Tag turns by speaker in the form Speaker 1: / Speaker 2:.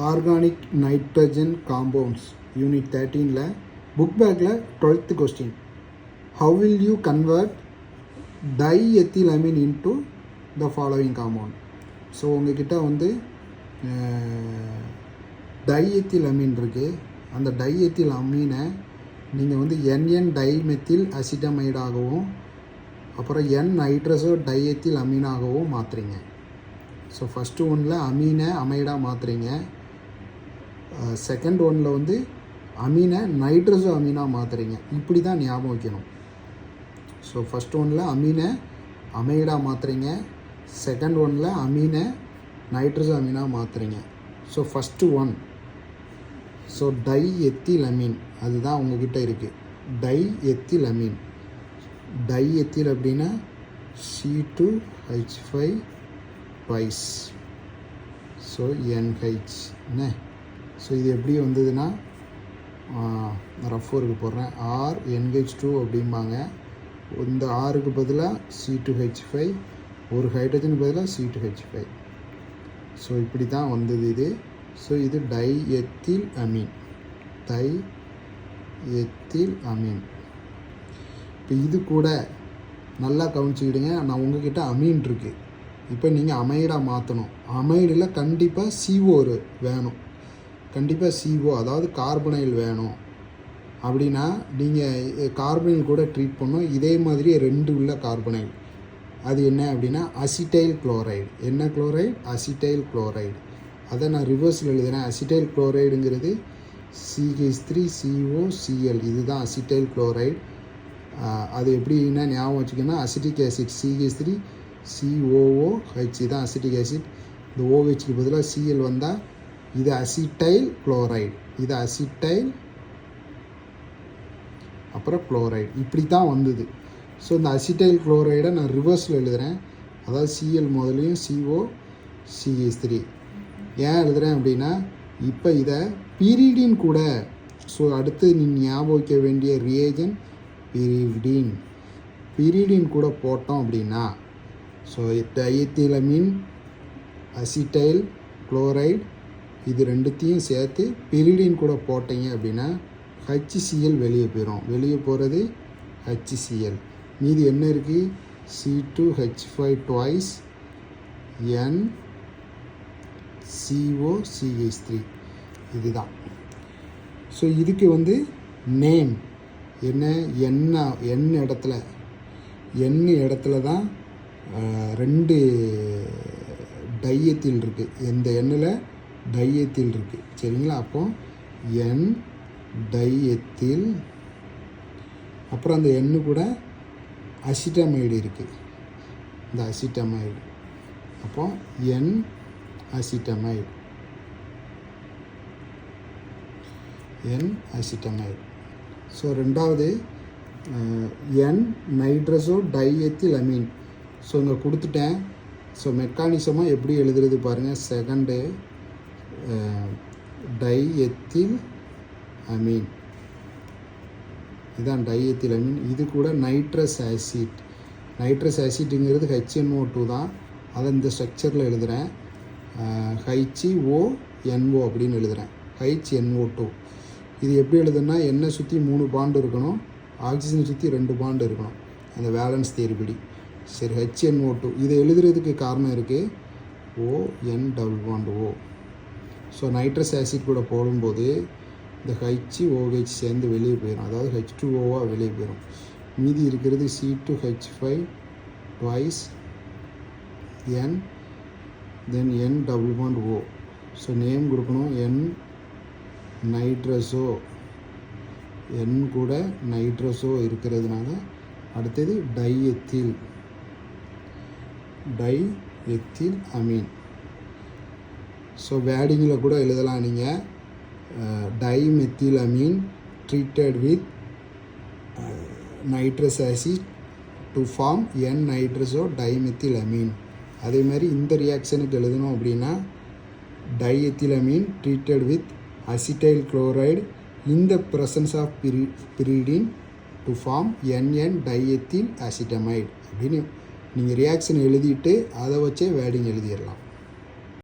Speaker 1: Organic nitrogen compounds unit 13ல book பேக்கில் 12th question. How will you convert diethylamine into the following compound. So உங்ககிட்ட வந்து டைஎத்திலமீன் இருக்குது. அந்த டைஎத்தில் அமீனை நீங்கள் வந்து என்என் டைமெத்தில் அசிட்டமைடாகவும் அப்புறம் என் நைட்ரஸோ டைஎத்தில் அமீனாகவும் மாற்றுறீங்க. ஸோ ஃபஸ்ட்டு ஒன்றில் அமீனை அமைடாக மாற்றுறீங்க. செகண்ட் ஒன்றில் வந்து அமீனை நைட்ரஸோ அமீனாக மாற்றுறீங்க. இப்படி தான் ஞாபகம் வைக்கணும். ஸோ ஃபஸ்ட் ஒன்றில் அமீனை அமைடாக மாற்றுறீங்க. செகண்ட் ஒன்றில் அமீனை நைட்ரஸோ அமீனாக மாற்றுறீங்க. So first one, so diethylamine அதுதான் உங்ககிட்ட இருக்குது. டைஎத்திலமீன். டைஎத்தில் அப்படின்னா C2H5 twice. ஸோ NH என்ன. ஸோ இது எப்படி வந்ததுன்னா ரஃப் ஒர்க்கு போடுறேன். RNH2 அப்படிம்பாங்க. இந்த ஆறுக்கு பதிலாக C2H5, ஒரு ஹைட்ரஜனுக்கு பதிலாக C2H5. ஸோ இப்படி தான் வந்தது இது. ஸோ இது டைஎத்தில் அமீன். டைஎத்தில் அமீன். இப்போ இது கூட நல்லா கவனிச்சுக்கிடுங்க. நான் உங்ககிட்ட அமீன் இருக்குது. இப்போ நீங்கள் அமைடாக மாற்றணும். அமைடில் கண்டிப்பாக CO வேணும். கண்டிப்பாக CO அதாவது கார்பனைல் வேணும். அப்படின்னா நீங்கள் கார்பனைல் கூட ட்ரீட் பண்ணணும். இதே மாதிரி 2 உள்ள கார்பனைல். அது என்ன அப்படின்னா அசிட்டைல் குளோரைடு. என்ன குளோரைடு? Acetyl chloride. அதை நான் ரிவர்ஸில் எழுதுகிறேன். அசிட்டைல் குளோரைடுங்கிறது CH3COCl. இதுதான் அசிட்டைல் குளோரைடு. அது எப்படின்னா ஞாபகம் வச்சுக்கோன்னா அசிட்டிக் ஆசிட் CH3COOH தான் அசிட்டிக் ஆசிட். இந்த OHக்கு பதிலாக Cl வந்தால் இது அசிட்டைல் குளோரைடு. இது அசிட்டைல் அப்புறம் குளோரைடு. இப்படி தான் வந்தது. ஸோ இந்த அசிட்டைல் குளோரைடை நான் ரிவர்ஸில் எழுதுகிறேன். அதாவது Cl முதலையும் COCH3 ஏன் எழுதுகிறேன் அப்படின்னா இப்போ இதை பீரிடின் கூட. ஸோ அடுத்து நீ ஞாபகம் வைக்க வேண்டிய ரியேஜன் பீரிடின். பீரிடின் கூட போட்டோம் அப்படின்னா ஸோ டைஎத்திலமீன், அசிட்டைல் குளோரைடு இது ரெண்டுத்தையும் சேர்த்து பீரிடின் கூட போட்டீங்க அப்படின்னா HCl வெளியே போயிடும். வெளியே போகிறது HCl. மீதி என்ன இருக்குது? C2H5 twice NCOCH3. இதுதான். ஸோ இதுக்கு வந்து நேம் என்ன? என் இடத்துல தான் 2 டைஎத்தில் இருக்குது. இந்த எண்ணில் டைஎத்தில் இருக்குது. சரிங்களா? அப்போ N டைஎத்தில், அப்புறம் அந்த எண்ணு கூட அசிட்டமைடு இருக்குது. இந்த அசிட்டமைடு. அப்போ N அசிட்டமைடு. ஸோ ரெண்டாவது N நைட்ரஸோ டைஎத்தில் அமீன். ஸோ இங்கே கொடுத்துட்டேன். ஸோ மெக்கானிசமாக எப்படி எழுதுறது பாருங்கள். செகண்டு டைஎத்தில் அமீன். இதுதான் டைஎத்தில் அமீன். இது கூட நைட்ரஸ் ஆசிட். நைட்ரஸ் ஆசிட்டுங்கிறது HNO2 தான். அதை இந்த ஸ்ட்ரக்சரில் எழுதுகிறேன். HONO அப்படின்னு எழுதுகிறேன். HNO2. இது எப்படி எழுதுனா எண்ணெய் சுற்றி 3 பாண்டு இருக்கணும், ஆக்சிஜனை சுற்றி 2 பாண்டு இருக்கணும். அந்த வேலன்ஸ் தியரிபடி. சரி, HNO2 இதை எழுதுறதுக்கு காரணம் இருக்குது. ON double bond O. So nitrous acid கூட போடும்போது இந்த HOH சேர்ந்து வெளியே போயிடும். அதாவது H2Oவாக வெளியே போயிடும். மீதி இருக்கிறது C2H5 twice N then N double bond O. So name கொடுக்கணும் N நைட்ரஸோ. N கூட நைட்ரஸோ இருக்கிறதுனால அடுத்தது டைஎத்தில் அமீன். ஸோ வேடிங்கில் கூட எழுதலாம் நீங்கள். Dimethyl amine treated with nitrous acid to form N nitroso dimethyl amine. அதே மாதிரி இந்த ரியாக்ஷனுக்கு எழுதணும் அப்படின்னா diethylamine treated with acetyl chloride in the presence of pyridine to form NN diethyl acetamide அப்படின்னு நீங்கள் ரியாக்ஷன் எழுதிட்டு அதை வச்சே வேடிங் எழுதிடலாம்.